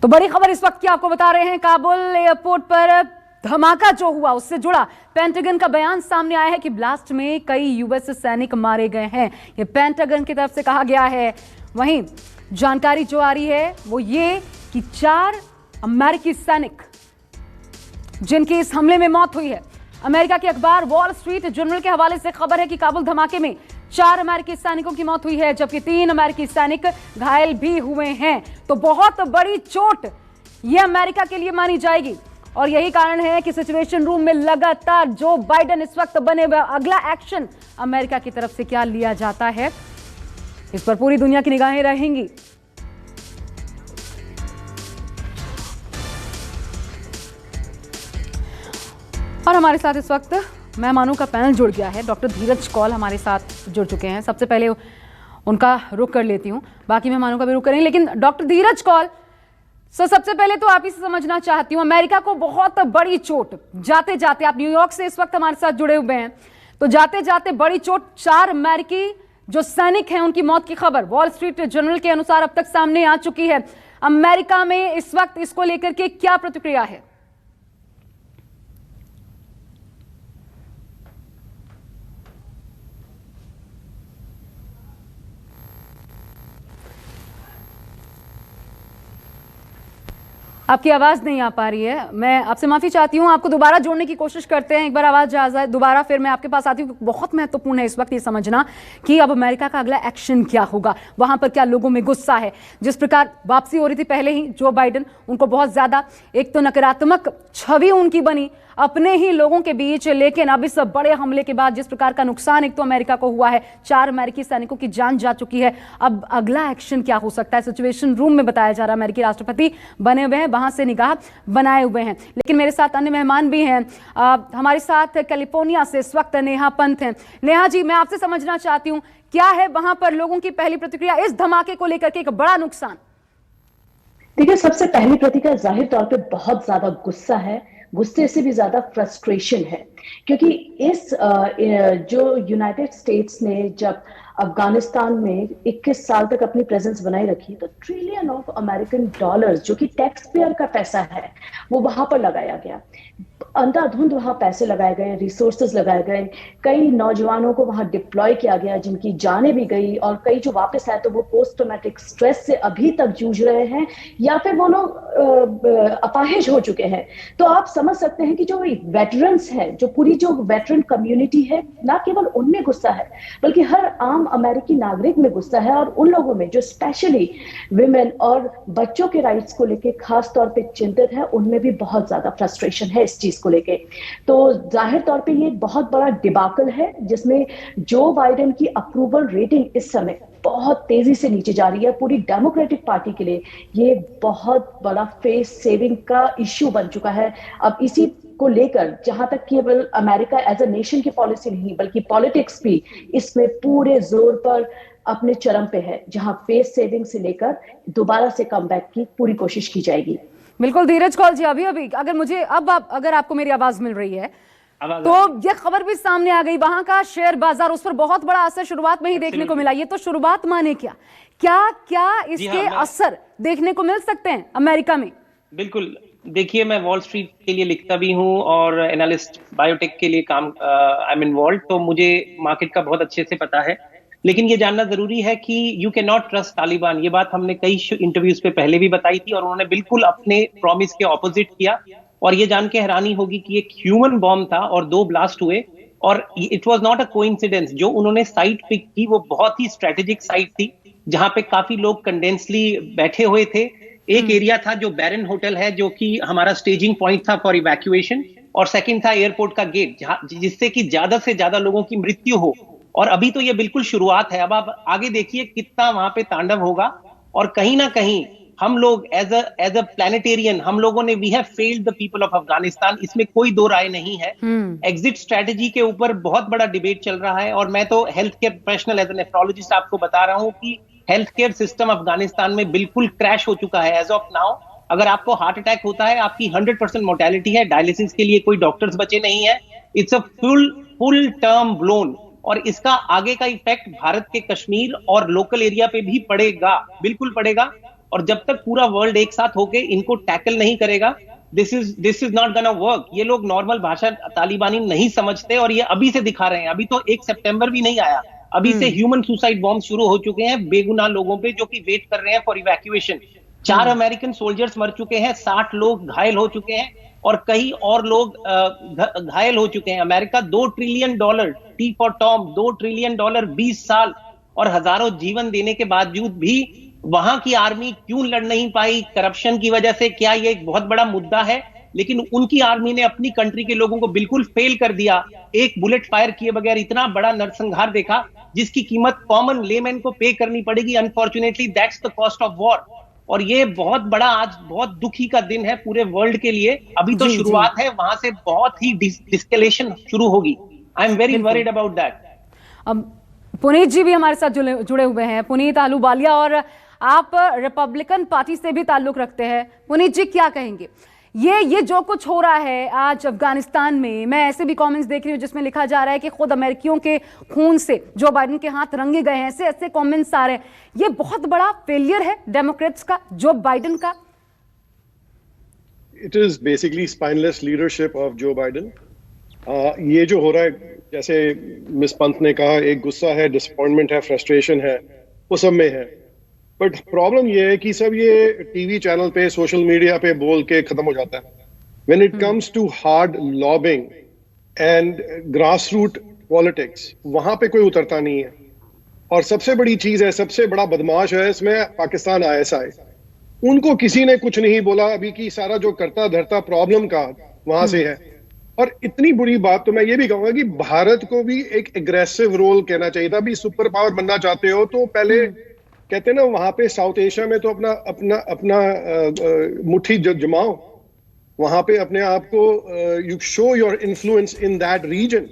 तो बड़ी खबर इस वक्त की आपको बता रहे हैं। काबुल एयरपोर्ट पर धमाका जो हुआ उससे जुड़ा पेंटागन का बयान सामने आया है कि ब्लास्ट में कई यूएस सैनिक मारे गए हैं। ये पेंटागन की तरफ से कहा गया है। वहीं जानकारी जो आ रही है वो ये कि 4 अमेरिकी सैनिक जिनकी इस हमले में मौत हुई है। अमेरिका के अखबार वॉल स्ट्रीट जर्नल के हवाले से खबर है कि काबुल धमाके में 4 अमेरिकी सैनिकों की मौत हुई है, जबकि 3 अमेरिकी सैनिक घायल भी हुए हैं। तो बहुत बड़ी चोट यह अमेरिका के लिए मानी जाएगी और यही कारण है कि सिचुएशन रूम में लगातार जो बाइडेन इस वक्त बने हुए, अगला एक्शन अमेरिका की तरफ से क्या लिया जाता है, इस पर पूरी दुनिया की निगाहें रहेंगी। और हमारे साथ इस वक्त मेहमानों का पैनल जुड़ गया है। डॉक्टर धीरज कौल हमारे साथ जुड़ चुके हैं। सबसे पहले उनका रुख कर लेती हूं, बाकी मेहमानों का भी रुख करेंगे, लेकिन डॉक्टर धीरज कौल, सबसे पहले तो आप ही से समझना चाहती हूँ, अमेरिका को बहुत बड़ी चोट जाते जाते, आप न्यूयॉर्क से इस वक्त हमारे साथ जुड़े हुए हैं, तो जाते जाते बड़ी चोट 4 अमेरिकी जो सैनिक हैं उनकी मौत की खबर वॉल स्ट्रीट जर्नल के अनुसार अब तक सामने आ चुकी है। अमेरिका में इस वक्त इसको लेकर के क्या प्रतिक्रिया है? आपकी आवाज नहीं आ पा रही है, मैं आपसे माफी चाहती हूँ। आपको दोबारा जोड़ने की कोशिश करते हैं, एक बार आवाज आ जाए दोबारा, फिर मैं आपके पास आती हूँ। बहुत महत्वपूर्ण है इस वक्त ये समझना कि अब अमेरिका का अगला एक्शन क्या होगा, वहां पर क्या लोगों में गुस्सा है। जिस प्रकार वापसी हो रही थी पहले ही जो बाइडेन, उनको बहुत ज्यादा एक तो नकारात्मक छवि उनकी बनी अपने ही लोगों के बीच, लेकिन अब इस बड़े हमले के बाद जिस प्रकार का नुकसान एक तो अमेरिका को हुआ है, 4 अमेरिकी सैनिकों की जान जा चुकी है, अब अगला एक्शन क्या हो सकता है? सिचुएशन रूम में बताया जा रहा है अमेरिकी राष्ट्रपति बने हुए हैं, वहां से निगाह बनाए हुए हैं। लेकिन मेरे साथ अन्य मेहमान भी हैं। हमारे साथ कैलिफोर्निया से इस वक्त नेहा पंत हैं। नेहा जी, मैं आपसे समझना चाहती हूँ क्या है वहां पर लोगों की पहली प्रतिक्रिया इस धमाके को लेकर के, एक बड़ा नुकसान? देखिए, सबसे पहली प्रतिक्रिया जाहिर तौर पे बहुत ज्यादा गुस्सा है, गुस्से से भी ज्यादा फ्रस्ट्रेशन है, क्योंकि इस जो यूनाइटेड स्टेट्स ने जब अफगानिस्तान में 21 साल तक अपनी प्रेजेंस बनाए रखी, तो ट्रिलियन ऑफ अमेरिकन डॉलर्स जो कि टैक्स पेयर का पैसा है वो वहां पर लगाया गया, अंधाधुंध वहां पैसे लगाए गए, रिसोर्सेज लगाए गए, कई नौजवानों को वहां डिप्लॉय किया गया जिनकी जानें भी गई, और कई जो वापस आए तो वो पोस्ट ट्रॉमेटिक स्ट्रेस से अभी तक जूझ रहे हैं या फिर वो लोग अपाहिज हो चुके हैं। तो आप समझ सकते हैं कि जो वेटरन्स है, जो पूरी जो वेटरन कम्युनिटी है, ना केवल उनमें गुस्सा है बल्कि हर आम अमेरिकी नागरिक में गुस्सा है, और उन लोगों में जो स्पेशली विमेन और बच्चों के राइट्स को लेके खास तौर पे चिंतित है, उनमें भी बहुत ज्यादा फ्रस्ट्रेशन है इस चीज को लेके। तो जाहिर तौर पे ये बहुत बड़ा डिबाकल है जिसमें जो बाइडेन की अप्रूवल रेटिंग इस समय बहुत तेजी से नीचे जा रही है। पूरी डेमोक्रेटिक पार्टी के लिए ये बहुत बड़ा फेस सेविंग का इश्यू बन चुका है। अब इसी को लेकर जहां तक केवल अमेरिका एज अ नेशन की पॉलिसी नहीं बल्कि पॉलिटिक्स भी इसमें पूरे जोर पर अपने चरम पे है, जहां फेस सेविंग से लेकर दोबारा से कमबैक की पूरी कोशिश की जाएगी। बिल्कुल धीरज कौल जी, अभी अगर मुझे अगर आपको मेरी आवाज मिल रही है तो ये खबर भी सामने आ गई, वहां का शेयर बाजार, उस पर बहुत बड़ा असर शुरुआत में ही देखने को मिला। ये तो शुरुआत माने क्या इसके असर देखने को मिल सकते हैं अमेरिका में? बिल्कुल, देखिए, मैं वॉल स्ट्रीट के लिए लिखता भी हूं और एनालिस्ट बायोटेक के लिए काम आई एम इन्वॉल्व, तो मुझे मार्केट का बहुत अच्छे से पता है। लेकिन ये जानना जरूरी है कि you can not trust Taliban. ये बात हमने कई इंटरव्यूज पे पहले भी बताई थी और उन्होंने बिल्कुल अपने प्रॉमिस के ऑपोजिट किया। और ये जान के हैरानी होगी कि एक ह्यूमन बॉम्ब था और 2 ब्लास्ट हुए, और it was not a coincidence. जो उन्होंने साइट पिक की वो बहुत ही स्ट्रेटेजिक साइट थी, जहां पे काफी लोग कंडेंसली बैठे हुए थे। एक एरिया था जो बैरन होटल है, जो कि हमारा स्टेजिंग पॉइंट था फॉर इवैक्यूएशन, और सेकंड था एयरपोर्ट का गेट, जिससे कि ज्यादा से ज्यादा लोगों की मृत्यु हो। और अभी तो ये बिल्कुल शुरुआत है, अब आप आगे देखिए कितना वहां पे तांडव होगा। और कहीं ना कहीं हम लोग एज अ प्लैनेटेरियन, हम लोगों ने we have failed the people of Afghanistan, इसमें कोई दो राय नहीं है। एग्जिट स्ट्रेटेजी के ऊपर बहुत बड़ा डिबेट चल रहा है, और मैं तो health care professional as a nephrologist आपको बता रहा हूं कि हेल्थ केयर सिस्टम अफगानिस्तान में बिल्कुल क्रैश हो चुका है एज ऑफ नाउ। अगर आपको हार्ट अटैक होता है, आपकी 100% मोर्टेलिटी है, डायलिसिस के लिए कोई डॉक्टर्स बचे नहीं है। It's a full term blown, और इसका आगे का इफेक्ट भारत के कश्मीर और लोकल एरिया पे भी पड़ेगा, बिल्कुल पड़ेगा। और जब तक पूरा वर्ल्ड एक साथ होके इनको टैकल नहीं करेगा, this is not gonna work. ये लोग नॉर्मल भाषा तालिबानी नहीं समझते और ये अभी से दिखा रहे हैं। अभी तो 1 सितंबर भी नहीं आया, अभी से ह्यूमन सुसाइड बॉम्ब शुरू हो चुके हैं बेगुनाह लोगों पे जो कि वेट कर रहे हैं फॉर इवैक्यूएशन। 4 अमेरिकन सोल्जर्स मर चुके हैं, 60 लोग घायल हो चुके हैं और कई और लोग घायल हो चुके हैं। America $2 trillion, T for Tom, $2 trillion 20 साल और हजारों जीवन देने के बावजूद भी वहां की आर्मी क्यों लड़ नहीं पाई? करप्शन की वजह से? क्या ये एक बहुत बड़ा मुद्दा है? लेकिन उनकी आर्मी ने अपनी कंट्री के लोगों को बिल्कुल फेल कर दिया। एक बुलेट फायर किए बगैर इतना बड़ा नरसंहार देखा जिसकी कीमत कॉमन लेमैन को पे करनी पड़ेगी। Unfortunately that's the cost of war. और ये बहुत बड़ा, आज बहुत दुखी का दिन है पूरे वर्ल्ड के लिए। अभी तो शुरुआत है, वहां से बहुत ही डिस्केलेशन शुरू होगी। I am very worried about that. अब पुनीत जी भी हमारे साथ जुड़े हुए हैं। पुनीत आलूवालिया, और आप रिपब्लिकन पार्टी से भी ताल्लुक रखते हैं। पुनीत जी, क्या कहेंगे? ये जो कुछ हो रहा है आज अफगानिस्तान में, मैं ऐसे भी कमेंट्स देख रही हूँ जिसमें लिखा जा रहा है कि खुद अमेरिकियों के खून से जो बाइडेन के हाथ रंगे गए हैं, ऐसे कमेंट्स आ रहे हैं। ये बहुत बड़ा फेलियर है डेमोक्रेट्स का, जो बाइडेन का। It is basically spineless leadership of Joe Biden. ये जो हो रहा है, जैसे मिस पंत ने कहा, एक गुस्सा है, डिसअपॉइंटमेंट है, फ्रस्ट्रेशन है, वो सब में है। बट प्रॉब्लम ये है कि सब ये टीवी चैनल पे, सोशल मीडिया पे बोल के खत्म हो जाता है। When it comes to hard lobbying and grass root politics, वहां पे कोई उतरता नहीं है। और सबसे बड़ी चीज है, सबसे बड़ा बदमाश है इसमें पाकिस्तान ISI। उनको किसी ने कुछ नहीं बोला अभी की, सारा जो करता धरता प्रॉब्लम का वहां से है। और इतनी बुरी बात तो मैं ये भी कहूंगा कि भारत को भी एक एग्रेसिव रोल कहना चाहिए था। अभी सुपर पावर बनना चाहते हो तो पहले कहते हैं ना, वहां पे साउथ एशिया में तो अपना मुट्ठी जमाओ, वहां पे अपने आप को you show your influence in that region.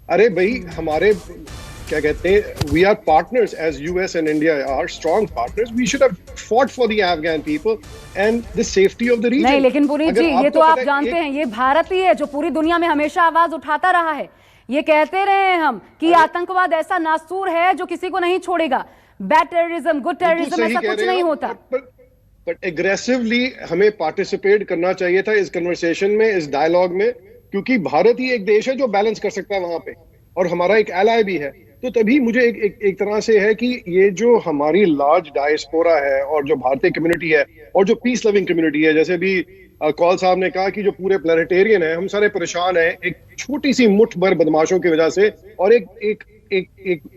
अरे भाई, हमारे क्या कहते हैं, we are partners as US and India are strong partners. We should have fought for the Afghan people and the safety of the region. नहीं, लेकिन पुनीत जी, ये तो आप जानते हैं, ये भारत ही है जो पूरी दुनिया में हमेशा आवाज उठाता रहा है। ये कहते रहे हैं हम कि आतंकवाद ऐसा नासूर है जो किसी को नहीं छोड़ेगा। बैड टेररिज्म, गुड टेररिज्म, ऐसा कुछ नहीं होता। बट एग्रेसिवली हमें पार्टिसिपेट करना चाहिए था इस कन्वर्सेशन में, इस डायलॉग में, क्योंकि भारत ही एक देश है जो बैलेंस कर सकता है वहां पे, और हमारा एक एलाय भी है। तो तभी मुझे एक तरह से है कि ये जो हमारी लार्ज डायस्पोरा है और जो भारतीय कम्युनिटी है और जो पीस लविंग कम्युनिटी है, जैसे भी कौल साहब ने कहा कि जो पूरे प्लेनेटेरियन है, हम सारे परेशान हैं एक छोटी सी मुट्ठ भर बदमाशों की वजह से, और एक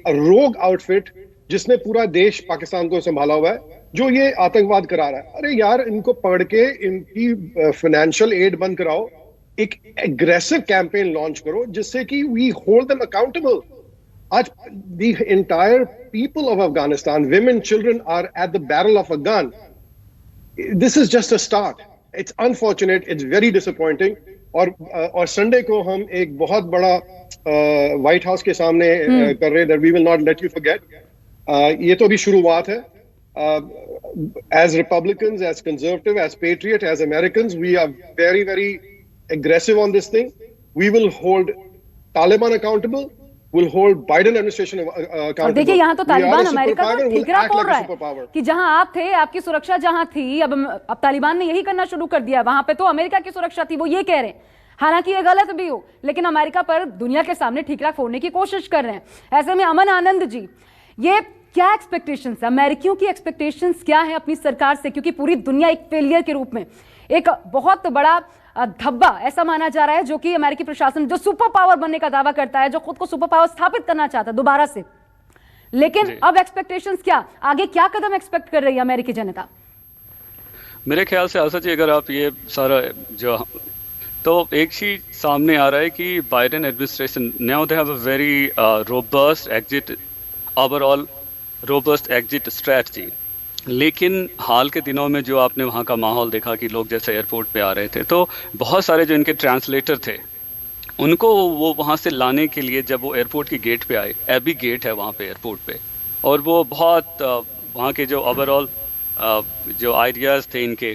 रोग आउटफिट जिसने पूरा देश पाकिस्तान को संभाला हुआ है, जो ये आतंकवाद करा रहा है। अरे यार, इनको पकड़ के इनकी फाइनेंशियल एड बंद कराओ, एक एग्रेसिव कैंपेन लॉन्च करो जिससे कि वी होल्ड देम अकाउंटेबल। आज the entire people of Afghanistan, women, children are at the barrel of a gun. This is just a start. It's unfortunate, it's very disappointing. और Sunday को हम एक बहुत बड़ा व्हाइट हाउस के सामने कर रहे हैं, that we will not let you forget. ये तो अभी शुरुआत है। As Republicans, as conservative, as patriot, as Americans, we are very, very aggressive on this thing. We will hold Taliban accountable. Will hold Biden administration accountable. और देखिए, यहाँ तो Taliban America को ठीकरा फोड़ रहा है कि जहां आप थे, आपकी सुरक्षा जहां थी, अब तालिबान ने यही करना शुरू कर दिया। वहां पे तो अमेरिका की सुरक्षा थी, वो ये कह रहे हैं। हालांकि ये गलत भी हो, लेकिन अमेरिका पर दुनिया के सामने ठीकरा फोड़ने की कोशिश कर रहे हैं। ऐसे में अमन आनंद जी, ये क्या एक्सपेक्टेशंस है, अमेरिकियों की एक्सपेक्टेशंस क्या है अपनी सरकार से? क्योंकि पूरी दुनिया एक फेलियर के रूप में, एक बहुत बड़ा धब्बा ऐसा माना जा रहा है, जो कि अमेरिकी प्रशासन जो सुपर पावर बनने का दावा करता है, जो खुद को सुपर पावर स्थापित करना चाहता है दोबारा से, लेकिन अब एक्सपेक्टेशंस क्या, आगे क्या कदम एक्सपेक्ट कर रही है अमेरिकी जनता? मेरे ख्याल से आशा जी, अगर आप ये सारा जो, तो एक चीज सामने आ रहा है कि Biden administration now they have a very robust exit, overall robust exit strategy. लेकिन हाल के दिनों में जो आपने वहाँ का माहौल देखा कि लोग जैसे एयरपोर्ट पे आ रहे थे, तो बहुत सारे जो इनके ट्रांसलेटर थे, उनको वो वहाँ से लाने के लिए जब वो एयरपोर्ट की गेट पे आए, एबी गेट है वहाँ पे एयरपोर्ट पे, और वो बहुत वहाँ के जो ओवरऑल जो आइडियाज़ थे इनके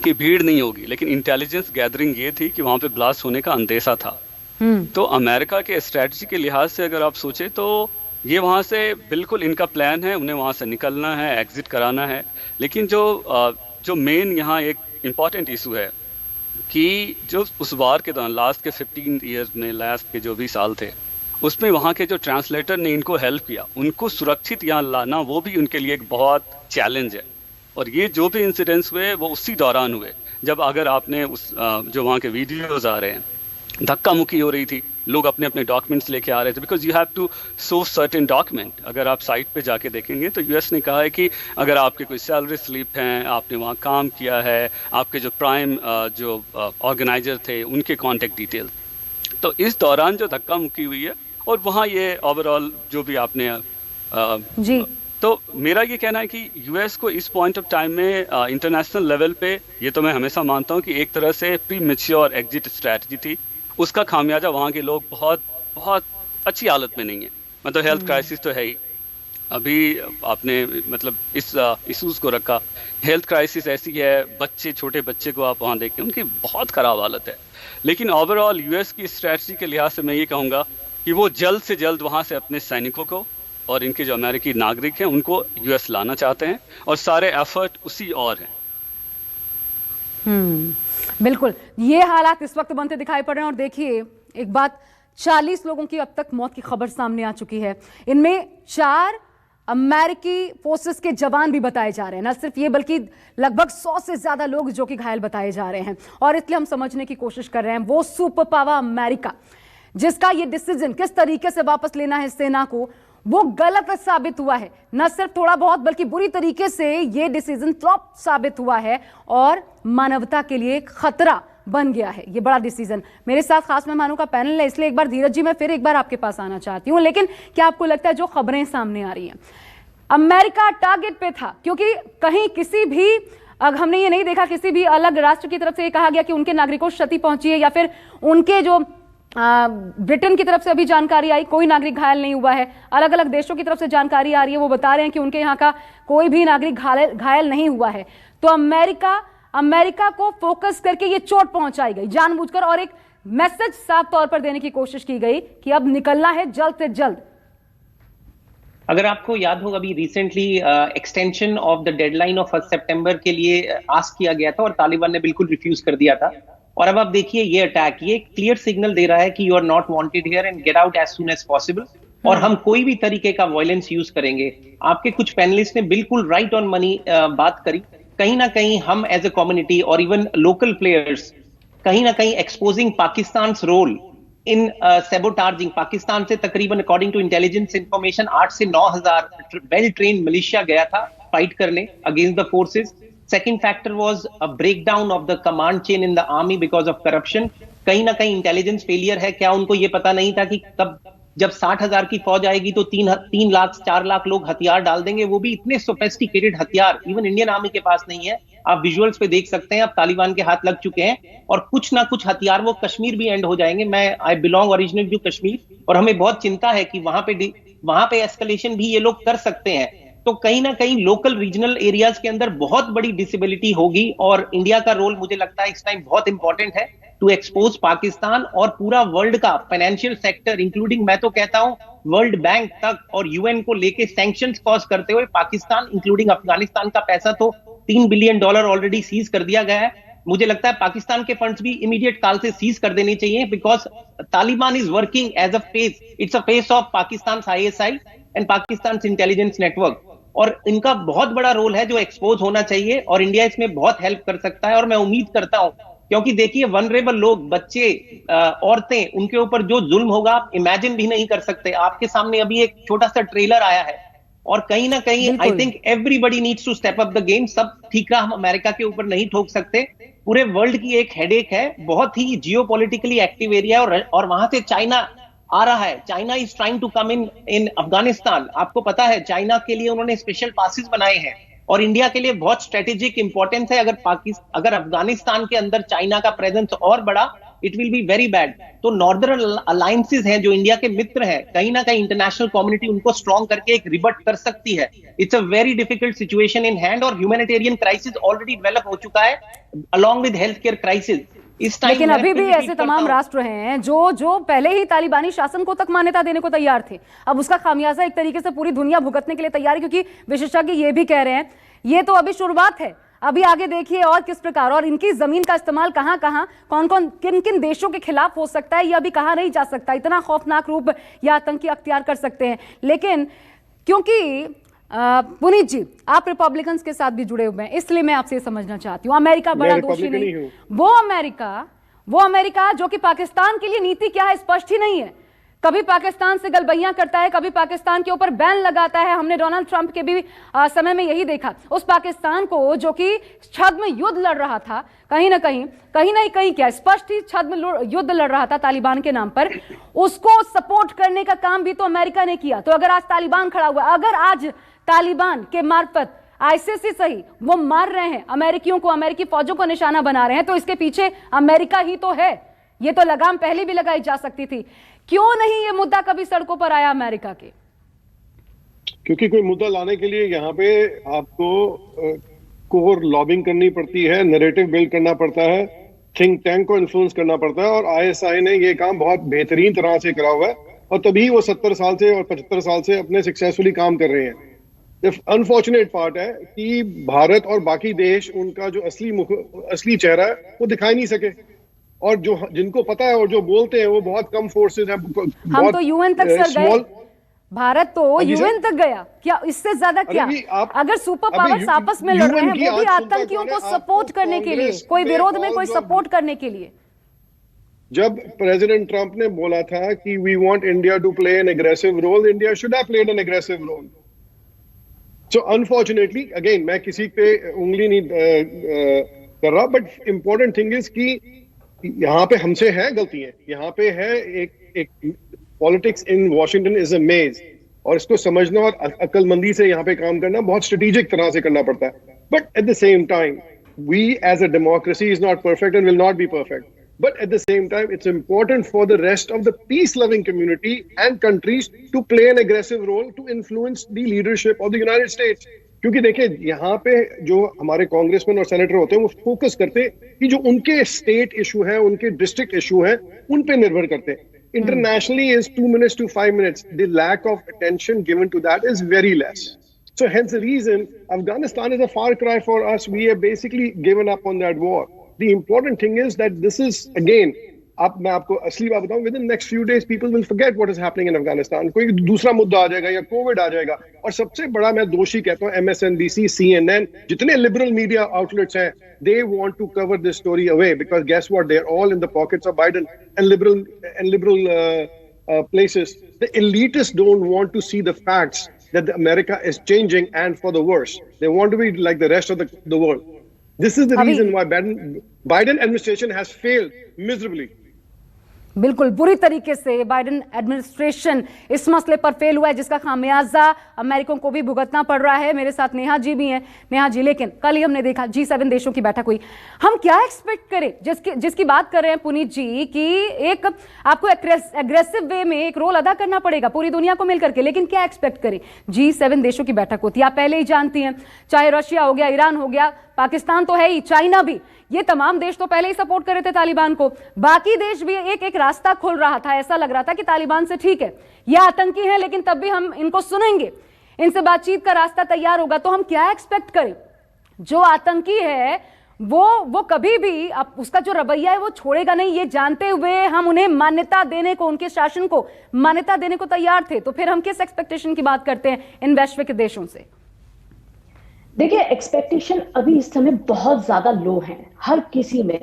कि भीड़ नहीं होगी, लेकिन इंटेलिजेंस गैदरिंग ये थी कि वहाँ पे ब्लास्ट होने का अंदेशा था। तो अमेरिका के स्ट्रेटजी के लिहाज से अगर आप सोचें तो ये वहाँ से बिल्कुल इनका प्लान है, उन्हें वहाँ से निकलना है, एग्जिट कराना है। लेकिन जो मेन यहाँ एक इम्पॉर्टेंट इशू है कि जो उस वार के दौरान लास्ट के 15 ईयर्स में, लास्ट के जो भी साल थे, उसमें वहाँ के जो ट्रांसलेटर ने इनको हेल्प किया, उनको सुरक्षित यहाँ लाना वो भी उनके लिए एक बहुत चैलेंज है। और ये जो भी इंसिडेंट्स हुए वो उसी दौरान हुए जब, अगर आपने उस जो वहाँ के वीडियोस आ रहे हैं, धक्का मुक्की हो रही थी, लोग अपने अपने डॉक्यूमेंट्स लेके आ रहे थे, because you have to show certain document. अगर आप साइट पे जाके देखेंगे तो यूएस ने कहा है कि अगर आपके कोई सैलरी स्लिप हैं, आपने वहाँ काम किया है, आपके जो प्राइम जो ऑर्गेनाइजर थे उनके कॉन्टेक्ट डिटेल। तो इस दौरान जो धक्का मुक्की हुई है और वहाँ ये ओवरऑल जो भी आपने जी, तो मेरा ये कहना है कि यूएस को इस पॉइंट ऑफ टाइम में इंटरनेशनल लेवल पे, ये तो मैं हमेशा मानता हूँ कि एक तरह से प्री मैच्योर एग्जिट स्ट्रैटेजी थी, उसका खामियाजा वहाँ के लोग बहुत बहुत अच्छी हालत में नहीं है। मतलब हेल्थ क्राइसिस तो है ही, अभी आपने मतलब इस इशूज़ को रखा, हेल्थ क्राइसिस ऐसी है, बच्चे, छोटे बच्चे को आप वहाँ देखें, उनकी बहुत ख़राब हालत है। लेकिन ओवरऑल यूएस की स्ट्रैटेजी के लिहाज से मैं ये कहूँगा कि वो जल्द से जल्द वहाँ से अपने सैनिकों को और इनके जो अमेरिकी नागरिक हैं उनको यूएस लाना चाहते हैं, और सारे एफर्ट उसी और हैं। बिल्कुल ये हालात इस वक्त बनते दिखाई पड़ रहे हैं। और देखिए एक बात, 40 लोगों की अब तक मौत की खबर सामने आ चुकी है। इनमें 4 अमेरिकी फोर्सेस के जवान भी बताए जा रहे हैं। न सिर्फ ये बल्कि लगभग 100 से ज्यादा लोग जो कि घायल बताए जा रहे हैं। और इसलिए हम समझने की कोशिश कर रहे हैं वो सुपर पावर अमेरिका जिसका ये डिसीजन किस तरीके से वापस लेना है सेना को, वो गलत साबित हुआ है। न सिर्फ थोड़ा बहुत बल्कि बुरी तरीके से ये डिसीजन फ्लॉप साबित हुआ है और मानवता के लिए खतरा बन गया है ये बड़ा डिसीजन। मेरे साथ खास मेहमानों का पैनल है, इसलिए एक बार धीरज जी मैं फिर एक बार आपके पास आना चाहती हूं। लेकिन क्या आपको लगता है जो खबरें सामने आ रही हैं, अमेरिका टारगेट पे था? क्योंकि कहीं किसी भी हमने ये नहीं देखा किसी भी अलग राष्ट्र की तरफ से ये कहा गया कि उनके नागरिकों को क्षति पहुंची है, या फिर उनके जो ब्रिटेन की तरफ से अभी जानकारी आई कोई नागरिक घायल नहीं हुआ है। अलग अलग देशों की तरफ से जानकारी आ रही है, वो बता रहे हैं कि उनके यहाँ का कोई भी नागरिक घायल नहीं हुआ है। तो अमेरिका को फोकस करके ये चोट पहुंचाई गई जानबूझकर, और एक मैसेज साफ तौर पर देने की कोशिश की गई कि अब निकलना है जल्द से जल्द। अगर आपको याद होगा, अभी recently extension of the deadline of 1 सितंबर के लिए आस्क किया गया था और तालिबान ने बिल्कुल रिफ्यूज कर दिया था। और अब आप देखिए ये अटैक, ये क्लियर सिग्नल दे रहा है कि you are not wanted here and get out as soon as possible. और हम कोई भी तरीके का वायलेंस यूज करेंगे। आपके कुछ पैनलिस्ट ने बिल्कुल राइट ऑन मनी बात करी। कहीं ना कहीं हम एज ए कम्युनिटी और इवन लोकल प्लेयर्स कहीं ना कहीं exposing Pakistan role in sabotaging. Pakistan से तकरीबन अकॉर्डिंग टू इंटेलिजेंस इंफॉर्मेशन 8 से 9,000 वेल ट्रेन मिलिशिया गया था फाइट करने against the forces. Second factor was a breakdown of the command chain in the army because of corruption. कहीं ना कहीं इंटेलिजेंस फेलियर है। क्या उनको ये पता नहीं था कि तब जब 60,000 की फौज आएगी तो 3 लाख 4 लाख लोग हथियार डाल देंगे, वो भी इतने सोफिस्टिकेटेड हथियार इवन इंडियन आर्मी के पास नहीं है। आप विजुअल्स पे देख सकते हैं, अब तालिबान के हाथ लग चुके हैं और कुछ ना कुछ हथियार वो कश्मीर भी एंड हो जाएंगे। I belong original to Kashmir और हमें बहुत चिंता है कि वहां पे एस्केलेशन भी ये लोग कर सकते हैं। तो कहीं ना कहीं लोकल रीजनल एरियाज के अंदर बहुत बड़ी डिसेबिलिटी होगी और इंडिया का रोल मुझे लगता है इस टाइम बहुत इंपॉर्टेंट है टू एक्सपोज पाकिस्तान और पूरा वर्ल्ड का फाइनेंशियल सेक्टर इंक्लूडिंग मैं तो कहता हूं वर्ल्ड बैंक तक और यूएन को लेके सैंक्शंस कॉज करते हुए पाकिस्तान इंक्लूडिंग अफगानिस्तान का पैसा तो $3 बिलियन ऑलरेडी सीज कर दिया गया है। मुझे लगता है पाकिस्तान के फंड्स भी इमीडिएट काल से सीज कर देने चाहिए because Taliban is working as a face, it's a face of Pakistan ISI and Pakistan intelligence network और इनका बहुत बड़ा रोल है जो एक्सपोज होना चाहिए और इंडिया इसमें बहुत हेल्प कर सकता है। और मैं उम्मीद करता हूं क्योंकि देखिए वनरेबल लोग, बच्चे, औरतें, उनके ऊपर जो जुल्म होगा आप इमेजिन भी नहीं कर सकते। आपके सामने अभी एक छोटा सा ट्रेलर आया है और कहीं ना कहीं I think everybody needs to step up the game. सब ठीकरा हम अमेरिका के ऊपर नहीं ठोक सकते, पूरे वर्ल्ड की एक हेडेक है, बहुत ही जियोपॉलिटिकली एक्टिव एरिया और वहां से चाइना आ रहा है। China is trying to come in Afghanistan. आपको पता है चाइना के लिए उन्होंने स्पेशल पासेस बनाए हैं और इंडिया के लिए बहुत स्ट्रेटेजिक इंपॉर्टेंस है। अगर अफगानिस्तान के अंदर चाइना का प्रेजेंस और बड़ा it will be very bad. तो नॉर्दर्न अलायंसेस हैं जो इंडिया के मित्र हैं, कहीं ना कहीं इंटरनेशनल कम्युनिटी उनको स्ट्रॉन्ग करके एक रिबट कर सकती है। It's a very difficult situation in hand और ह्यूमैनिटेरियन क्राइसिस ऑलरेडी डेवलप हो चुका है along with health care crisis. इस टाइम लेकिन अभी भी ऐसे तमाम राष्ट्र हैं जो पहले ही तालिबानी शासन को तक मान्यता देने को तैयार थे। अब उसका खामियाजा एक तरीके से पूरी दुनिया भुगतने के लिए तैयार है, क्योंकि विशेषज्ञ ये भी कह रहे हैं ये तो अभी शुरुआत है, अभी आगे देखिए और किस प्रकार, और इनकी जमीन का इस्तेमाल कहां कहां, कौन कौन किन किन देशों के खिलाफ हो सकता है, ये अभी कहा नहीं जा सकता। इतना खौफनाक रूप या आतंकी अख्तियार कर सकते हैं। लेकिन क्योंकि पुनीत जी आप रिपब्लिकन्स के साथ भी जुड़े हुए हैं, इसलिए मैं आपसे समझना चाहती हूँ, अमेरिका बड़ा दोषी नहीं, वो अमेरिका जो कि पाकिस्तान के लिए नीति क्या है स्पष्ट ही नहीं है। कभी पाकिस्तान से गलबैयां करता है, कभी पाकिस्तान के ऊपर बैन लगाता है। हमने डोनाल्ड ट्रंप के भी समय में यही देखा। उस पाकिस्तान को जो कि छद्म युद्ध लड़ रहा था, कहीं ना कहीं क्या स्पष्ट ही छद्म युद्ध लड़ रहा था तालिबान के नाम पर, उसको सपोर्ट करने का काम भी तो अमेरिका ने किया। तो अगर आज तालिबान खड़ा हुआ, अगर आज तालिबान के मार्फत आईसिस ही सही वो मार रहे हैं अमेरिकियों को, अमेरिकी फौजों को निशाना बना रहे हैं, तो इसके पीछे अमेरिका ही तो है। ये तो लगाम पहले भी लगाई जा सकती थी। क्यों नहीं ये मुद्दा कभी सड़कों पर आया अमेरिका के? क्योंकि कोई मुद्दा लाने के लिए यहाँ पे आपको कोर लॉबिंग करनी पड़ती है, नैरेटिव बिल्ड करना पड़ता है, थिंक टैंक को इन्फ्लुएंस करना पड़ता है, और आईएसआई ने ये काम बहुत बेहतरीन तरह से करा हुआ है, और तभी वो 70 साल से और 75 साल से अपने सक्सेसफुली काम कर रहे हैं। अनफॉर्चुनेट पार्ट है कि भारत और बाकी देश उनका जो असली चेहरा है वो दिखाई नहीं सके, और जो जिनको पता है और जो बोलते हैं वो बहुत कम फोर्सेस हैं। हम तो यूएन तक सर गए, भारत तो यूएन तक गया, क्या इससे ज्यादा क्या? अगर सुपर पावर्स आपस में लड़ रहे हैं, वो भी आतंकियों को सपोर्ट करने के लिए, कोई विरोध में कोई सपोर्ट करने के लिए। जब प्रेसिडेंट ट्रंप ने बोला था कि we want India to play an aggressive role, India should have played an aggressive role. So unfortunately again मैं किसी पे उंगली नहीं कर रहा, बट इंपॉर्टेंट थिंग इज कि यहाँ पे हमसे है गलतियां, यहाँ पे है एक politics in Washington is a मेज, और इसको समझना और अक्लमंदी से यहाँ पे काम करना बहुत स्ट्रेटेजिक तरह से करना पड़ता है। But at the same time we as a democracy is not perfect and will not be perfect, but at the same time it's important for the rest of the peace loving community and countries to play an aggressive role to influence the leadership of the United States। क्योंकि देखिए यहाँ पे जो हमारे congressman और senator होते हैं वो फोकस करते हैं कि जो उनके स्टेट इशू है, उनके डिस्ट्रिक्ट इशू है, उन पे निर्भर करते हैं। Internationally is 2 minutes to 5 minutes. The lack of attention given to that is very less. So hence the reason Afghanistan is a far cry for us. We have basically given up on that war. The important thing is that this is again, अब मैं आपको असली बात बताऊं, within next few days people will forget what is happening in Afghanistan। कोई दूसरा मुद्दा आ जाएगा या कोविड आ जाएगा, और सबसे बड़ा मैं दोषी कहता हूं MSNBC, CNN, जितने लिबरल मीडिया आउटलेट्स हैं, they want to cover this story away because guess what, they're all in the pockets of Biden and liberal places। The elitists don't want to see the facts that America is changing and for the worse. They want to be like the rest of the world। This is the reason why Biden administration has failed miserably। बिल्कुल बुरी तरीके से Biden administration इस मसले पर fail हुआ है, जिसका खामियाजा अमेरिकन को भी भुगतना पड़ रहा है। मेरे साथ नेहा जी भी हैं। नेहा जी, लेकिन कल ही हमने देखा G7 देशों की बैठक हुई, हम क्या एक्सपेक्ट करें, जिसकी बात कर रहे हैं पुनीत जी कि एक आपको एग्रेसिव वे में एक रोल अदा करना पड़ेगा पूरी दुनिया को मिलकर के, लेकिन क्या एक्सपेक्ट करें? G7 देशों की बैठक होती है, आप पहले ही जानती हैं, चाहे रशिया हो गया, ईरान हो गया, पाकिस्तान तो है ही, चाइना भी, ये तमाम देश तो पहले ही सपोर्ट कर रहे थे तालिबान को। बाकी देश भी एक एक रास्ता खोल रहा था, ऐसा लग रहा था कि तालिबान से ठीक है ये आतंकी है, लेकिन तब भी हम इनको सुनेंगे, इनसे बातचीत का रास्ता तैयार होगा। तो हम क्या एक्सपेक्ट करें? जो आतंकी है वो कभी भी अब उसका जो रवैया है वो छोड़ेगा नहीं, ये जानते हुए हम उन्हें मान्यता देने को, उनके शासन को मान्यता देने को तैयार थे, तो फिर हम किस एक्सपेक्टेशन की बात करते हैं इन वैश्विक देशों से? देखिए, एक्सपेक्टेशन अभी इस समय बहुत ज्यादा लो है हर किसी में।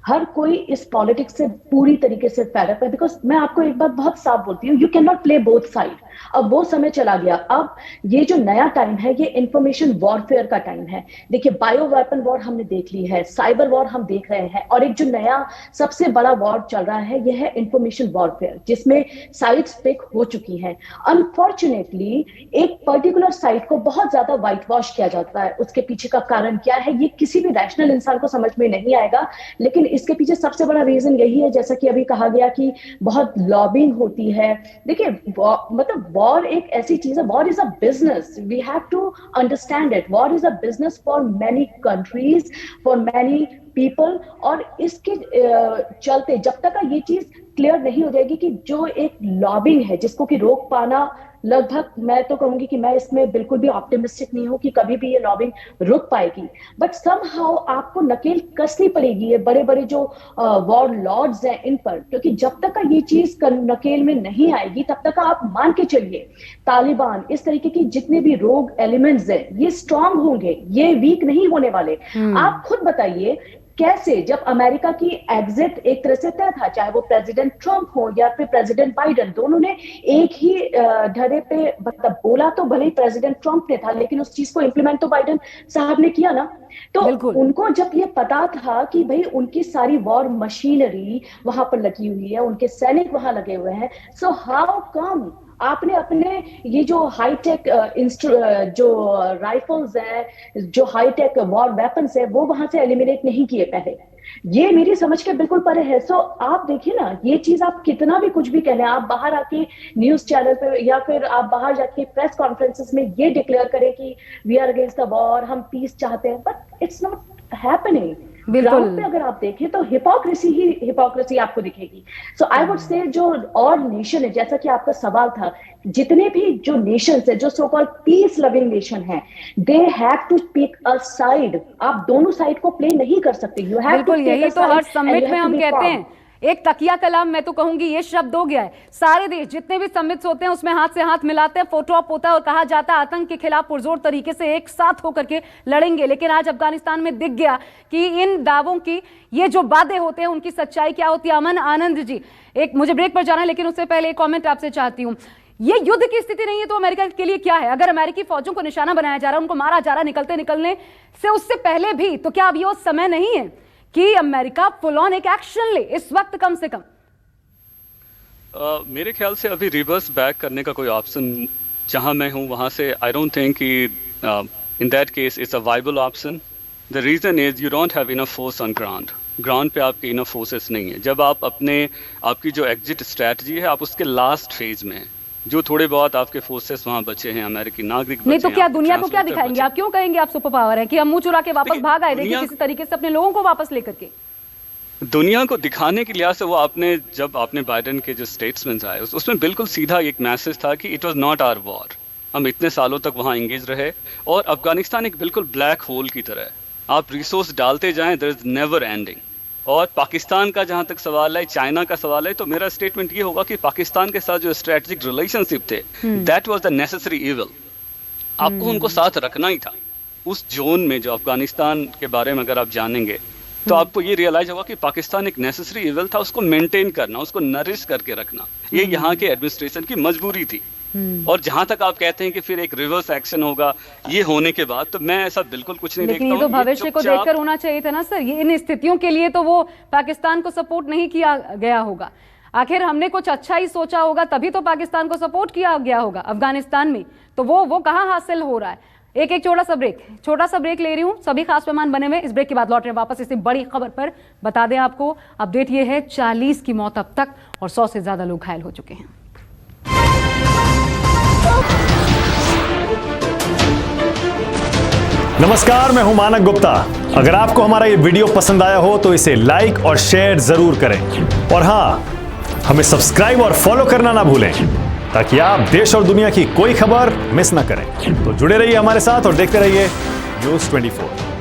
हर कोई इस पॉलिटिक्स से पूरी तरीके से फेड अप है, बिकॉज मैं आपको एक बात बहुत साफ बोलती हूँ, you can not play both side. अब वो समय चला गया। अब ये जो नया टाइम है ये इंफॉर्मेशन वॉरफेयर का टाइम है। देखिए, बायो वेपन वॉर हमने देख ली है, साइबर वॉर हम देख रहे हैं, और एक जो नया सबसे बड़ा वॉर चल रहा है ये है इंफॉर्मेशन वॉरफेयर, जिसमें साइट्स पिक हो चुकी हैं। अनफॉर्चुनेटली एक पर्टिकुलर साइट को बहुत ज्यादा व्हाइट वॉश किया जाता है। उसके पीछे का कारण क्या है ये किसी भी रैशनल इंसान को समझ में नहीं आएगा, लेकिन इसके पीछे सबसे बड़ा रीजन यही है, जैसा कि अभी कहा गया कि बहुत लॉबिंग होती है। देखिए मतलब वॉर एक ऐसी चीज है, war is a business, we have to understand it. War is a business for many countries, for many people, और इसके चलते जब तक ये चीज क्लियर नहीं हो जाएगी कि जो एक लॉबिंग है जिसको कि रोक पाना, लगभग मैं तो कहूंगी कि मैं इसमें बिल्कुल भी ऑप्टिमिस्टिक नहीं हूं कि कभी भी ये लॉबिंग रुक पाएगी। बट समहाउ आपको नकेल कसनी पड़ेगी ये बड़े बड़े जो वॉर लॉर्ड्स हैं इन पर, क्योंकि जब तक ये चीज नकेल में नहीं आएगी तब तक आप मान के चलिए तालिबान, इस तरीके की जितने भी रोग एलिमेंट्स हैं ये स्ट्रांग होंगे, ये वीक नहीं होने वाले। आप खुद बताइए कैसे, जब अमेरिका की एग्जिट एक तरह से तय था, चाहे वो प्रेसिडेंट ट्रंप हो या फिर प्रेसिडेंट बाइडेन, दोनों ने एक ही ढर्रे पे मतलब बोला तो भले ही प्रेसिडेंट ट्रंप ने था, लेकिन उस चीज को इंप्लीमेंट तो बाइडेन साहब ने किया ना। तो उनको जब ये पता था कि भाई उनकी सारी वॉर मशीनरी वहां पर लगी हुई है, उनके सैनिक वहां लगे हुए हैं, सो हाउ कम आपने अपने ये जो हाईटेक जो राइफल्स हैं, जो हाईटेक वॉर वेपन्स है, वो वहां से एलिमिनेट नहीं किए पहले? ये मेरी समझ के बिल्कुल परे है। सो आप देखिए ना, ये चीज आप कितना भी कुछ भी कह लें, आप बाहर आके न्यूज चैनल पे या फिर आप बाहर जाके प्रेस कॉन्फ्रेंसेस में ये डिक्लेयर करें कि we are against the war, हम पीस चाहते हैं, but it's not happening. Ground पे अगर आप देखें तो हिपोक्रेसी आपको दिखेगी। सो आई वुड से जो और नेशन है, जैसा कि आपका सवाल था, जितने भी जो नेशंस है, जो so called peace loving nation है, they have to pick a side. आप दोनों साइड को प्ले नहीं कर सकते। यू हैव टू, यही तो हर समिट में हम कहते हैं, एक तकिया कलाम मैं तो कहूंगी ये शब्द हो गया है। सारे देश जितने भी समिट्स होते हैं उसमें हाथ से हाथ मिलाते हैं, फोटो ऑप होता है और कहा जाता है आतंक के खिलाफ पुरजोर तरीके से एक साथ होकर के लड़ेंगे। लेकिन आज अफगानिस्तान में दिख गया कि इन दावों की ये जो वादे होते हैं उनकी सच्चाई क्या होती है। अमन आनंद जी, एक मुझे ब्रेक पर जाना है, लेकिन उससे पहले एक कॉमेंट आपसे चाहती हूँ। ये युद्ध की स्थिति नहीं है तो अमेरिका के लिए क्या है? अगर अमेरिकी फौजों को निशाना बनाया जा रहा है, उनको मारा जा रहा है निकलने से उससे पहले भी, तो क्या अब ये समय नहीं है कि अमेरिका फुल ऑन एक एक्शन ले इस वक्त कम से कम? मेरे ख्याल से अभी रिवर्स बैक करने का कोई ऑप्शन जहां मैं हूं वहां से आई डोंट थिंक कि in that case it's a viable option. The reason is you don't have enough force on ground पे आपके इनफ फोर्सेस नहीं है। जब आप आपकी जो एग्जिट स्ट्रैटेजी है आप उसके लास्ट फेज में हैं, जो थोड़े बहुत आपके फोर्सेस वहां बचे हैं, अमेरिकी नागरिक नहीं तो क्या दुनिया को क्या दिखाएंगे आप? क्यों कहेंगे आप सुपर पावर है कि हम मुंह चुरा के वापस भाग आए? देखिए किसी तरीके से अपने लोगों को वापस लेकर के दुनिया को दिखाने के लिहाज से वो जब आपने बाइडेन के जो स्टेट्समेंट्स आए उसमें बिल्कुल सीधा एक मैसेज था कि it was not our war. हम इतने सालों तक वहां एंगेज रहे और अफगानिस्तान एक बिल्कुल ब्लैक होल की तरह है, आप रिसोर्स डालते जाएं, देयर इज नेवर एंडिंग। और पाकिस्तान का जहां तक सवाल है, चाइना का सवाल है, तो मेरा स्टेटमेंट ये होगा कि पाकिस्तान के साथ जो स्ट्रेटेजिक रिलेशनशिप थे that was the necessary evil. आपको उनको साथ रखना ही था उस जोन में। जो अफगानिस्तान के बारे में अगर आप जानेंगे तो आपको ये रियलाइज होगा कि पाकिस्तान एक नेसेसरी इविल था, उसको मेंटेन करना, उसको नरिश करके रखना, ये यहाँ के एडमिनिस्ट्रेशन की मजबूरी थी। और जहां तक आप कहते हैं कि फिर एक रिवर्स एक्शन होगा ये होने के बाद, तो मैं ऐसा बिल्कुल कुछ नहीं देखता हूं। लेकिन ये तो भविष्य को देखकर होना चाहिए था ना सर। ये इन स्थितियों के लिए तो वो पाकिस्तान को सपोर्ट नहीं किया गया होगा। आखिर हमने कुछ अच्छा ही सोचा होगा तभी तो पाकिस्तान को सपोर्ट किया गया होगा अफगानिस्तान में। तो वो कहाँ हासिल हो रहा है? एक छोटा सा ब्रेक ले रही हूं। सभी खास मेहमान बने हुए, इस ब्रेक के बाद लौट रहे हैं वापस इस बड़ी खबर पर। बता दें आपको अपडेट ये है, 40 की मौत अब तक और 100 से ज्यादा लोग घायल हो चुके हैं। नमस्कार, मैं हूं मानक गुप्ता। अगर आपको हमारा ये वीडियो पसंद आया हो तो इसे लाइक और शेयर जरूर करें, और हां, हमें सब्सक्राइब और फॉलो करना ना भूलें ताकि आप देश और दुनिया की कोई खबर मिस ना करें। तो जुड़े रहिए हमारे साथ और देखते रहिए न्यूज़ 24।